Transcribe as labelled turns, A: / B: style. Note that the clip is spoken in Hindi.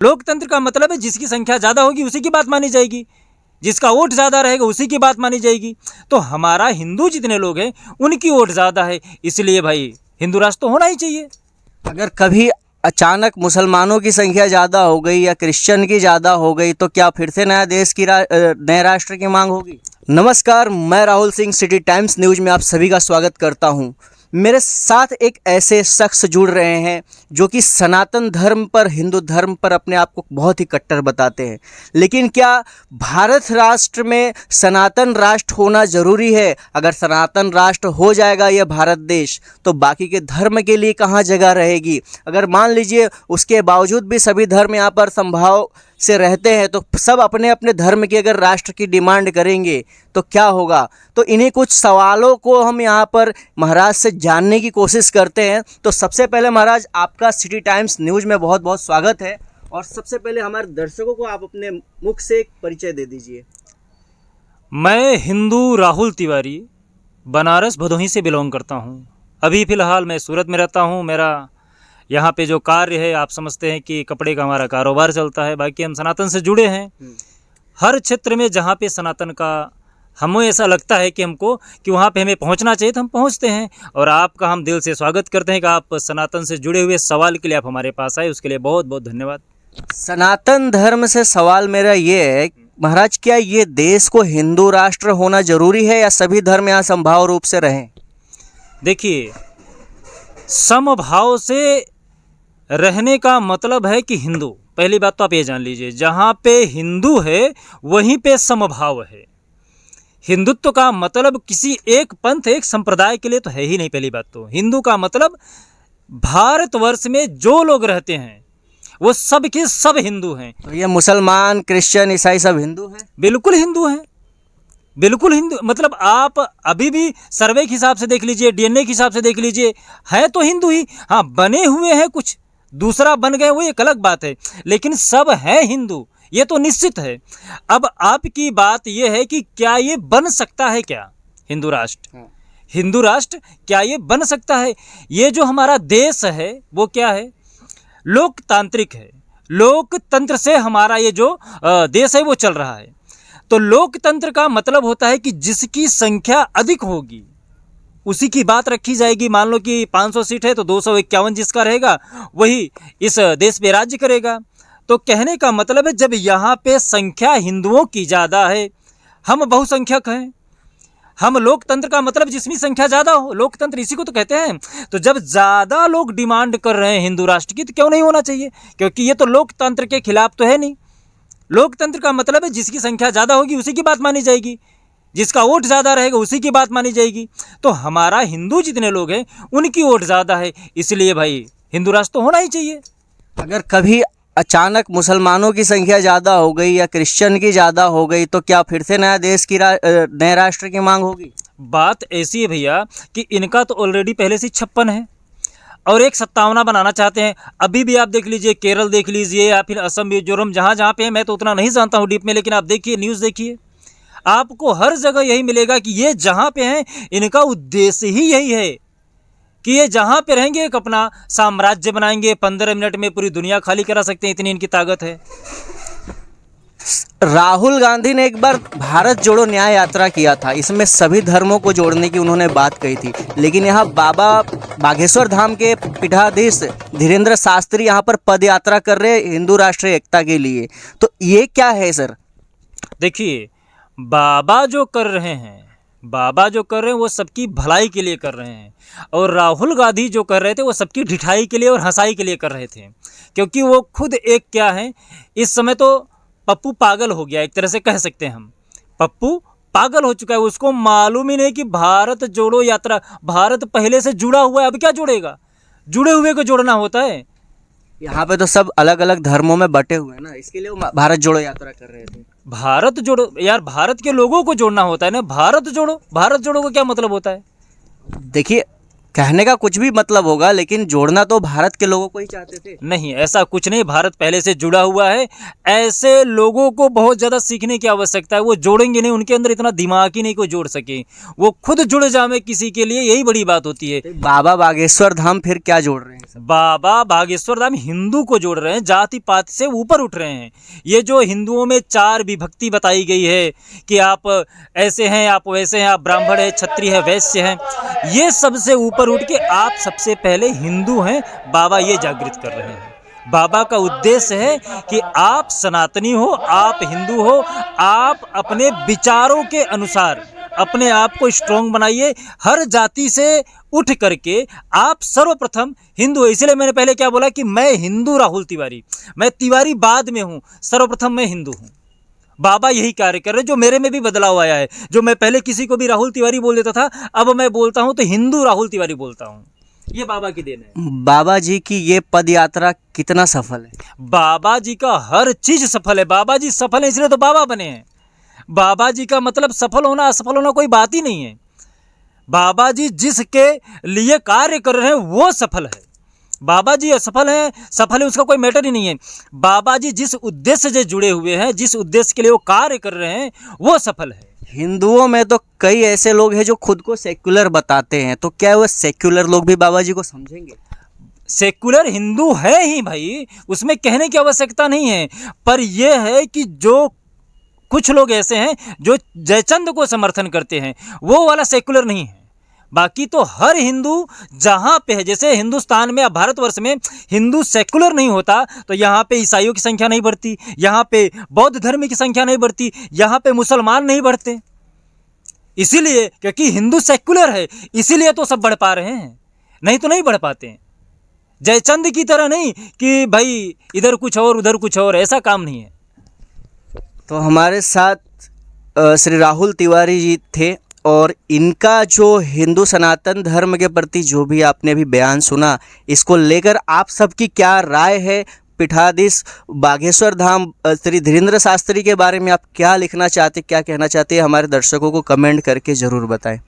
A: लोकतंत्र का मतलब है जिसकी संख्या ज़्यादा होगी उसी की बात मानी जाएगी, जिसका वोट ज़्यादा रहेगा उसी की बात मानी जाएगी। तो हमारा हिंदू जितने लोग हैं उनकी वोट ज़्यादा है, इसलिए भाई हिंदू राष्ट्र तो होना ही चाहिए।
B: अगर कभी अचानक मुसलमानों की संख्या ज़्यादा हो गई या क्रिश्चियन की ज़्यादा हो गई तो क्या फिर से नया देश की नए राष्ट्र की मांग होगी? नमस्कार, मैं Rahul Singh, city times news में आप सभी का स्वागत करता हूं। मेरे साथ एक ऐसे शख्स जुड़ रहे हैं जो कि सनातन धर्म पर, हिंदू धर्म पर अपने आप को बहुत ही कट्टर बताते हैं। लेकिन क्या भारत राष्ट्र में सनातन राष्ट्र होना ज़रूरी है? अगर सनातन राष्ट्र हो जाएगा यह भारत देश, तो बाकी के धर्म के लिए कहाँ जगह रहेगी? अगर मान लीजिए उसके बावजूद भी सभी धर्म यहाँ पर संभाव से रहते हैं तो सब अपने अपने धर्म की अगर राष्ट्र की डिमांड करेंगे तो क्या होगा? तो इन्हीं कुछ सवालों को हम यहाँ पर महाराज से जानने की कोशिश करते हैं। तो सबसे पहले महाराज, आपका सिटी टाइम्स न्यूज़ में बहुत बहुत स्वागत है। और सबसे पहले हमारे दर्शकों को आप अपने मुख से एक परिचय दे दीजिए।
A: मैं हिंदू राहुल तिवारी बनारस भदोही से बिलोंग करता हूँ। अभी फ़िलहाल मैं सूरत में रहता हूँ। मेरा यहाँ पे जो कार्य है, आप समझते हैं कि कपड़े का हमारा कारोबार चलता है। बाकी हम सनातन से जुड़े हैं। हर क्षेत्र में जहाँ पे सनातन का हमें ऐसा लगता है कि हमको कि वहाँ पे हमें पहुँचना चाहिए तो हम पहुँचते हैं। और आपका हम दिल से स्वागत करते हैं कि आप सनातन से जुड़े हुए सवाल के लिए आप हमारे पास आए, उसके लिए बहुत बहुत धन्यवाद।
B: सनातन धर्म से सवाल मेरा ये है महाराज, क्या ये देश को हिंदू राष्ट्र होना जरूरी है या सभी धर्म यहाँ संभाव रूप से रहें?
A: देखिए, समभाव से रहने का मतलब है कि हिंदू, पहली बात तो आप ये जान लीजिए, जहाँ पे हिंदू है वहीं पे समभाव है। हिंदुत्व का मतलब किसी एक पंथ, एक संप्रदाय के लिए तो है ही नहीं। पहली बात तो हिंदू का मतलब भारतवर्ष में जो लोग रहते हैं वो सब के सब हिंदू हैं।
B: तो ये मुसलमान, क्रिश्चियन, ईसाई सब हिंदू हैं?
A: बिल्कुल हिंदू हैं, बिल्कुल हिंदू। मतलब आप अभी भी सर्वे के हिसाब से देख लीजिए, डीएनए के हिसाब से देख लीजिए, है तो हिंदू ही। हाँ, बने हुए हैं कुछ, दूसरा बन गए वो एक अलग बात है, लेकिन सब है हिंदू, ये तो निश्चित है। अब आपकी बात ये है कि क्या ये बन सकता है क्या हिंदू राष्ट्र? हिंदू राष्ट्र क्या ये बन सकता है? ये जो हमारा देश है वो क्या है? लोकतांत्रिक है। लोकतंत्र से हमारा ये जो देश है वो चल रहा है। तो लोकतंत्र का मतलब होता है कि जिसकी संख्या अधिक होगी उसी की बात रखी जाएगी। मान लो कि 500 सीट है तो 251 जिसका रहेगा वही इस देश पे राज्य करेगा। तो कहने का मतलब है जब यहाँ पे संख्या हिंदुओं की ज़्यादा है, हम बहुसंख्यक हैं, हम लोकतंत्र का मतलब जिसमें संख्या ज़्यादा हो, लोकतंत्र इसी को तो कहते हैं। तो जब ज़्यादा लोग डिमांड कर रहे हैं हिंदू राष्ट्र की तो क्यों नहीं होना चाहिए? क्योंकि ये तो लोकतंत्र के खिलाफ तो है नहीं। लोकतंत्र का मतलब है जिसकी संख्या ज़्यादा होगी उसी की बात मानी जाएगी, जिसका वोट ज़्यादा रहेगा उसी की बात मानी जाएगी। तो हमारा हिंदू जितने लोग हैं उनकी वोट ज़्यादा है, इसलिए भाई हिंदू राष्ट्र तो होना ही चाहिए।
B: अगर कभी अचानक मुसलमानों की संख्या ज़्यादा हो गई या क्रिश्चियन की ज़्यादा हो गई तो क्या फिर से नया देश की नए राष्ट्र की मांग होगी?
A: बात ऐसी है भैया कि इनका तो ऑलरेडी पहले से 56 है और एक 57 बनाना चाहते हैं। अभी भी आप देख लीजिए, केरल देख लीजिए या फिर असम, मिजोरम, जहाँ जहाँ पे है, मैं तो उतना नहीं जानता हूँ डीप में, लेकिन आप देखिए, न्यूज़ देखिए, आपको हर जगह यही मिलेगा कि ये जहाँ पे हैं इनका उद्देश्य ही यही है कि ये जहाँ पे रहेंगे एक अपना साम्राज्य बनाएंगे, 15 मिनट में पूरी दुनिया खाली करा सकते हैं, इतनी इनकी ताकत है।
B: राहुल गांधी ने एक बार भारत जोड़ो न्याय यात्रा किया था, इसमें सभी धर्मों को जोड़ने की उन्होंने बात कही थी। लेकिन यहाँ बाबा बागेश्वर धाम के पीठाधीश धीरेन्द्र शास्त्री यहाँ पर पद यात्रा कर रहे हैं हिंदू राष्ट्रीय एकता के लिए। तो ये क्या है सर?
A: देखिए, बाबा जो कर रहे हैं वो सबकी भलाई के लिए कर रहे हैं, और राहुल गांधी जो कर रहे थे वो सबकी ढिठाई के लिए और हंसाई के लिए कर रहे थे। क्योंकि वो खुद एक क्या है, इस समय तो पप्पू पागल हो गया, एक तरह से कह सकते हैं हम। पप्पू पागल हो चुका है, उसको मालूम ही नहीं कि भारत जोड़ो यात्रा, भारत पहले से जुड़ा हुआ है, अब क्या जोड़ेगा? जुड़े हुए को जोड़ना होता है।
B: यहाँ पे तो सब अलग अलग धर्मों में बटे हुए हैं ना, इसके लिए वो भारत जोड़ो यात्रा कर रहे थे।
A: भारत जोड़ो यार, भारत के लोगों को जोड़ना होता है ना। भारत जोड़ो का क्या मतलब होता है?
B: देखिए, कहने का कुछ भी मतलब होगा, लेकिन जोड़ना तो भारत के लोगों को ही चाहते थे।
A: नहीं, ऐसा कुछ नहीं। भारत पहले से जुड़ा हुआ है। ऐसे लोगों को बहुत ज़्यादा सीखने की आवश्यकता है। वो जोड़ेंगे नहीं, उनके अंदर इतना दिमाग ही नहीं कोई जोड़ सके। वो खुद जुड़ जावे किसी के लिए, यही बड़ी बात होती है।
B: बाबा बागेश्वर धाम फिर क्या जोड़ रहे हैं?
A: बाबा बागेश्वर धाम हिंदू को जोड़ रहे हैं, जाति पात से ऊपर उठ रहे हैं। ये जो हिंदुओं में 4 विभक्ति बताई गई है कि आप ऐसे हैं, आप वैसे हैं, आप ब्राह्मण हैं, क्षत्रिय है, वैश्य हैं, ये सबसे ऊपर उठ के आप सबसे पहले हिंदू हैं, बाबा ये जागृत कर रहे हैं। बाबा का उद्देश्य है कि आप सनातनी हो, आप हिंदू हो, आप अपने विचारों के अनुसार अपने आप को स्ट्रॉन्ग बनाइए। हर जाति से उठ करके आप सर्वप्रथम हिंदू है। इसलिए मैंने पहले क्या बोला कि मैं हिंदू राहुल तिवारी, मैं तिवारी बाद में हूँ, सर्वप्रथम मैं हिंदू हूँ। बाबा यही कार्य कर रहे हैं। जो मेरे में भी बदलाव आया है, जो मैं पहले किसी को भी राहुल तिवारी बोल देता था, अब मैं बोलता हूँ तो हिंदू राहुल तिवारी बोलता हूँ। ये बाबा की देन है।
B: बाबा जी की ये पद यात्रा कितना सफल है?
A: बाबा जी का हर चीज सफल है। बाबा जी सफल है, इसलिए तो बाबा बने हैं। बाबा जी का मतलब सफल होना असफल होना कोई बात ही नहीं है। बाबा जी जिसके लिए कार्य कर रहे हैं वो सफल है। बाबा जी असफल हैं, सफल है, उसका कोई मैटर ही नहीं है। बाबा जी जिस उद्देश्य से जुड़े हुए हैं, जिस उद्देश्य के लिए वो कार्य कर रहे हैं, वो सफल है।
B: हिंदुओं में तो कई ऐसे लोग हैं जो खुद को सेक्युलर बताते हैं, तो क्या वो सेक्युलर लोग भी बाबा जी को समझेंगे?
A: सेकुलर हिंदू है ही भाई, उसमें कहने की आवश्यकता नहीं है। पर यह है कि जो कुछ लोग ऐसे हैं जो जयचंद को समर्थन करते हैं, वो वाला सेकुलर नहीं है। बाकी तो हर हिंदू जहाँ पे है, जैसे हिंदुस्तान में, अब भारतवर्ष में हिंदू सेकुलर नहीं होता तो यहाँ पे ईसाइयों की संख्या नहीं बढ़ती, यहाँ पे बौद्ध धर्म की संख्या नहीं बढ़ती, यहाँ पे मुसलमान नहीं बढ़ते। इसीलिए क्योंकि हिंदू सेकुलर है, इसीलिए तो सब बढ़ पा रहे हैं, नहीं तो नहीं बढ़ पाते हैं। जयचंद की तरह नहीं कि भाई इधर कुछ और उधर कुछ और, ऐसा काम नहीं है।
B: तो हमारे साथ श्री राहुल तिवारी जी थे, और इनका जो हिंदू सनातन धर्म के प्रति जो भी आपने अभी बयान सुना, इसको लेकर आप सबकी क्या राय है? पीठाधीश बागेश्वर धाम श्री धीरेन्द्र शास्त्री के बारे में आप क्या लिखना चाहते, क्या कहना चाहते हैं? हमारे दर्शकों को कमेंट करके ज़रूर बताएं।